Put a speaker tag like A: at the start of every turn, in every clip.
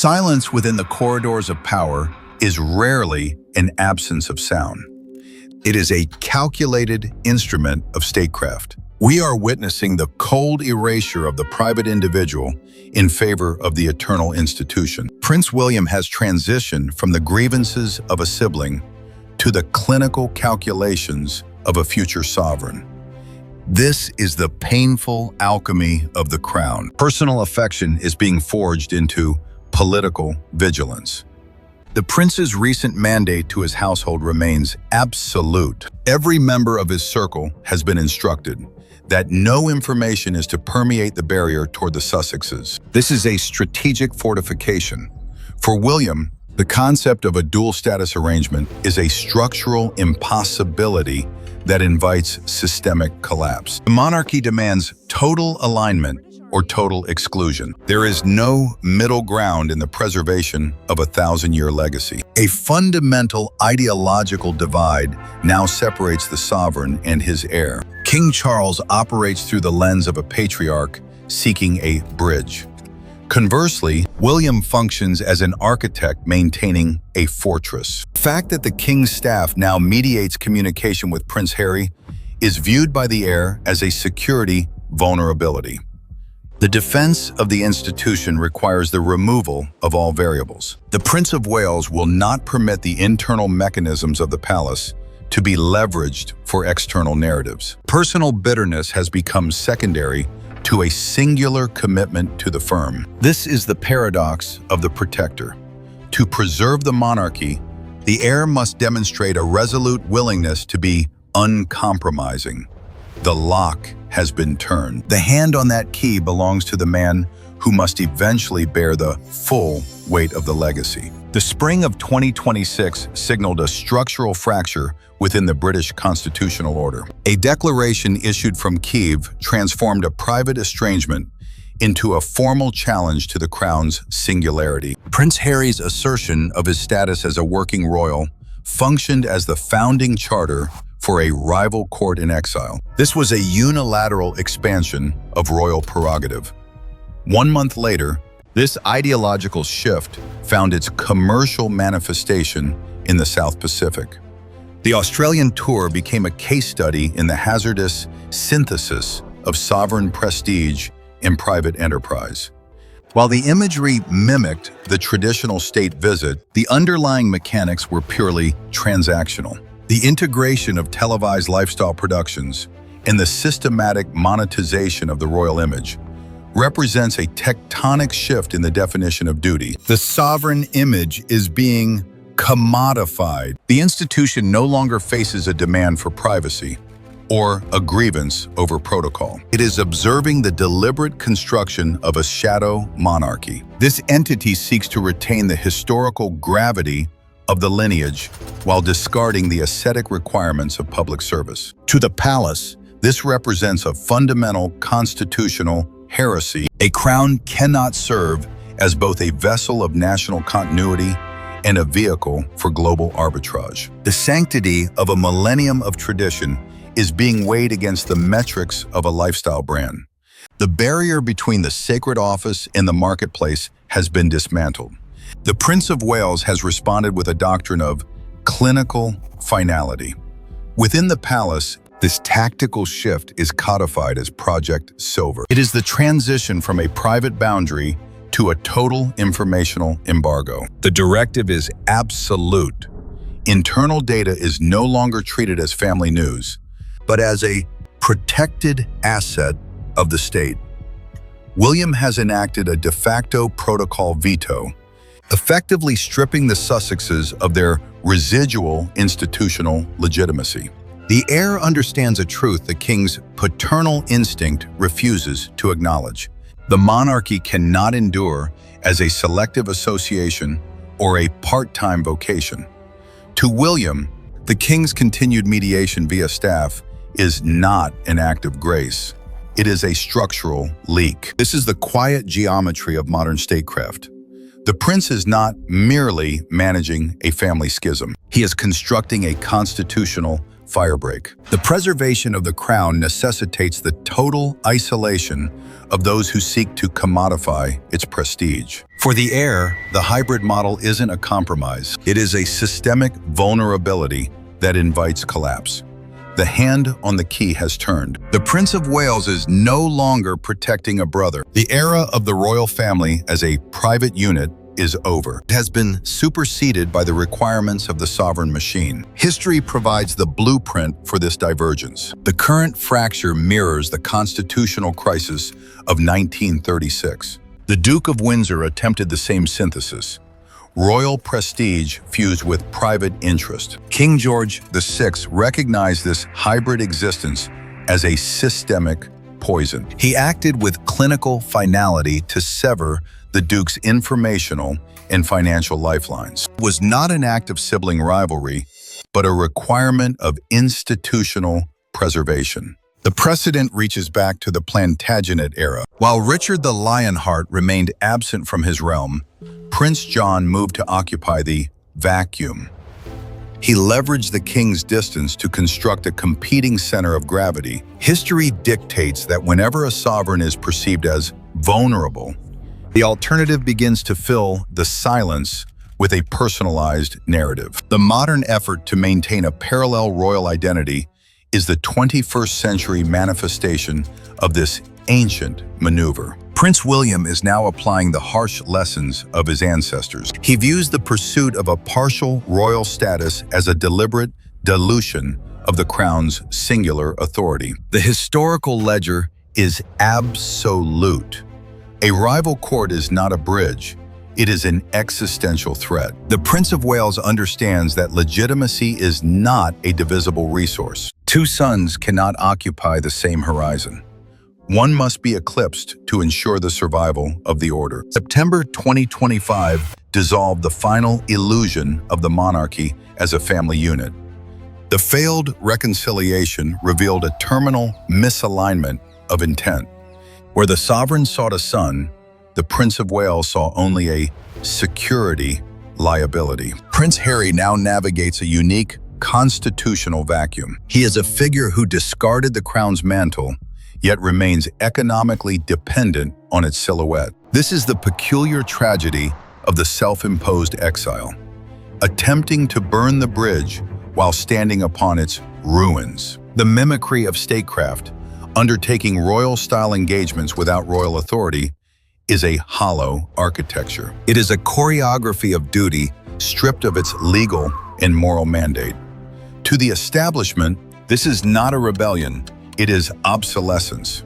A: Silence within the corridors of power is rarely an absence of sound. It is a calculated instrument of statecraft. We are witnessing the cold erasure of the private individual in favor of the eternal institution. Prince William has transitioned from the grievances of a sibling to the clinical calculations of a future sovereign. This is the painful alchemy of the crown. Personal affection is being forged into political vigilance. The prince's recent mandate to his household remains absolute. Every member of his circle has been instructed that no information is to permeate the barrier toward the Sussexes. This is a strategic fortification. For William, the concept of a dual status arrangement is a structural impossibility that invites systemic collapse. The monarchy demands total alignment or total exclusion. There is no middle ground in the preservation of a 1,000-year legacy. A fundamental ideological divide now separates the sovereign and his heir. King Charles operates through the lens of a patriarch seeking a bridge. Conversely, William functions as an architect maintaining a fortress. The fact that the king's staff now mediates communication with Prince Harry is viewed by the heir as a security vulnerability. The defense of the institution requires the removal of all variables. The Prince of Wales will not permit the internal mechanisms of the palace to be leveraged for external narratives. Personal bitterness has become secondary to a singular commitment to the firm. This is the paradox of the protector. To preserve the monarchy, the heir must demonstrate a resolute willingness to be uncompromising. The lock has been turned. The hand on that key belongs to the man who must eventually bear the full weight of the legacy. The spring of 2026 signaled a structural fracture within the British constitutional order. A declaration issued from Kyiv transformed a private estrangement into a formal challenge to the crown's singularity. Prince Harry's assertion of his status as a working royal functioned as the founding charter for a rival court in exile. This was a unilateral expansion of royal prerogative. 1 month later, this ideological shift found its commercial manifestation in the South Pacific. The Australian tour became a case study in the hazardous synthesis of sovereign prestige and private enterprise. While the imagery mimicked the traditional state visit, the underlying mechanics were purely transactional. The integration of televised lifestyle productions and the systematic monetization of the royal image represents a tectonic shift in the definition of duty. The sovereign image is being commodified. The institution no longer faces a demand for privacy or a grievance over protocol. It is observing the deliberate construction of a shadow monarchy. This entity seeks to retain the historical gravity of the lineage while discarding the ascetic requirements of public service. To the palace, this represents a fundamental constitutional heresy. A crown cannot serve as both a vessel of national continuity and a vehicle for global arbitrage. The sanctity of a millennium of tradition is being weighed against the metrics of a lifestyle brand. The barrier between the sacred office and the marketplace has been dismantled. The Prince of Wales has responded with a doctrine of clinical finality. Within the palace, this tactical shift is codified as Project Silver. It is the transition from a private boundary to a total informational embargo. The directive is absolute. Internal data is no longer treated as family news, but as a protected asset of the state. William has enacted a de facto protocol veto, effectively stripping the Sussexes of their residual institutional legitimacy. The heir understands a truth the king's paternal instinct refuses to acknowledge. The monarchy cannot endure as a selective association or a part-time vocation. To William, the king's continued mediation via staff is not an act of grace. It is a structural leak. This is the quiet geometry of modern statecraft. The prince is not merely managing a family schism. He is constructing a constitutional firebreak. The preservation of the crown necessitates the total isolation of those who seek to commodify its prestige. For the heir, the hybrid model isn't a compromise. It is a systemic vulnerability that invites collapse. The hand on the key has turned. The Prince of Wales is no longer protecting a brother. The era of the royal family as a private unit is over. It has been superseded by the requirements of the sovereign machine. History provides the blueprint for this divergence. The current fracture mirrors the constitutional crisis of 1936. The Duke of Windsor attempted the same synthesis. Royal prestige fused with private interest. King George VI recognized this hybrid existence as a systemic poison. He acted with clinical finality to sever the Duke's informational and financial lifelines. It was not an act of sibling rivalry, but a requirement of institutional preservation. The precedent reaches back to the Plantagenet era. While Richard the Lionheart remained absent from his realm, Prince John moved to occupy the vacuum. He leveraged the king's distance to construct a competing center of gravity. History dictates that whenever a sovereign is perceived as vulnerable, the alternative begins to fill the silence with a personalized narrative. The modern effort to maintain a parallel royal identity is the 21st century manifestation of this ancient maneuver. Prince William is now applying the harsh lessons of his ancestors. He views the pursuit of a partial royal status as a deliberate dilution of the crown's singular authority. The historical ledger is absolute. A rival court is not a bridge, it is an existential threat. The Prince of Wales understands that legitimacy is not a divisible resource. Two suns cannot occupy the same horizon. One must be eclipsed to ensure the survival of the order. September 2025 dissolved the final illusion of the monarchy as a family unit. The failed reconciliation revealed a terminal misalignment of intent. Where the sovereign sought a son, the Prince of Wales saw only a security liability. Prince Harry now navigates a unique constitutional vacuum. He is a figure who discarded the crown's mantle, yet remains economically dependent on its silhouette. This is the peculiar tragedy of the self-imposed exile, attempting to burn the bridge while standing upon its ruins. The mimicry of statecraft, undertaking royal-style engagements without royal authority, is a hollow architecture. It is a choreography of duty stripped of its legal and moral mandate. To the establishment, this is not a rebellion, it is obsolescence.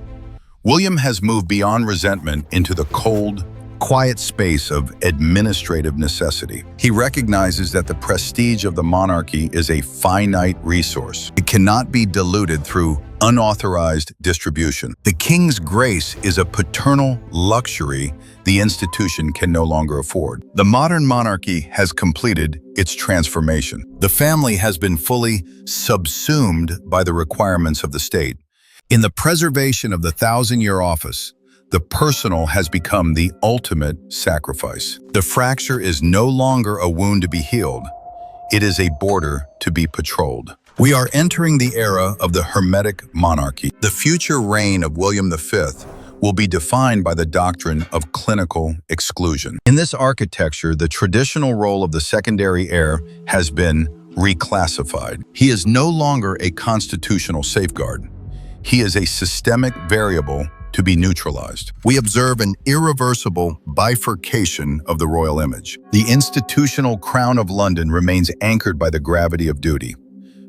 A: William has moved beyond resentment into the cold, quiet space of administrative necessity. He recognizes that the prestige of the monarchy is a finite resource. It cannot be diluted through unauthorized distribution. The king's grace is a paternal luxury the institution can no longer afford. The modern monarchy has completed its transformation. The family has been fully subsumed by the requirements of the state. In the preservation of the 1,000-year office, the personal has become the ultimate sacrifice. The fracture is no longer a wound to be healed. It is a border to be patrolled. We are entering the era of the Hermetic monarchy. The future reign of William V will be defined by the doctrine of clinical exclusion. In this architecture, the traditional role of the secondary heir has been reclassified. He is no longer a constitutional safeguard. He is a systemic variable to be neutralized. We observe an irreversible bifurcation of the royal image. The institutional crown of London remains anchored by the gravity of duty.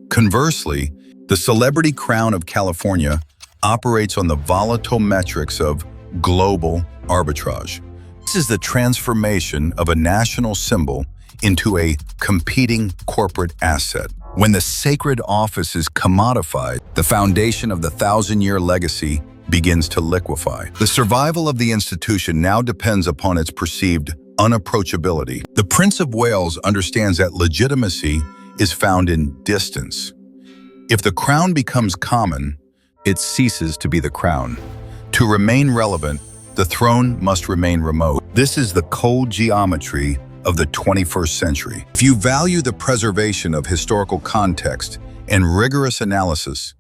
A: Conversely, the celebrity crown of California operates on the volatile metrics of global arbitrage. This is the transformation of a national symbol into a competing corporate asset. When the sacred office is commodified, the foundation of the 1,000-year legacy begins to liquefy. The survival of the institution now depends upon its perceived unapproachability. The Prince of Wales understands that legitimacy is found in distance. If the crown becomes common, it ceases to be the crown. To remain relevant, the throne must remain remote. This is the cold geometry of the 21st century. If you value the preservation of historical context and rigorous analysis.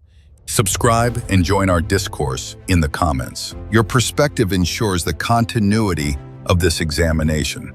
A: Subscribe and join our discourse in the comments. Your perspective ensures the continuity of this examination.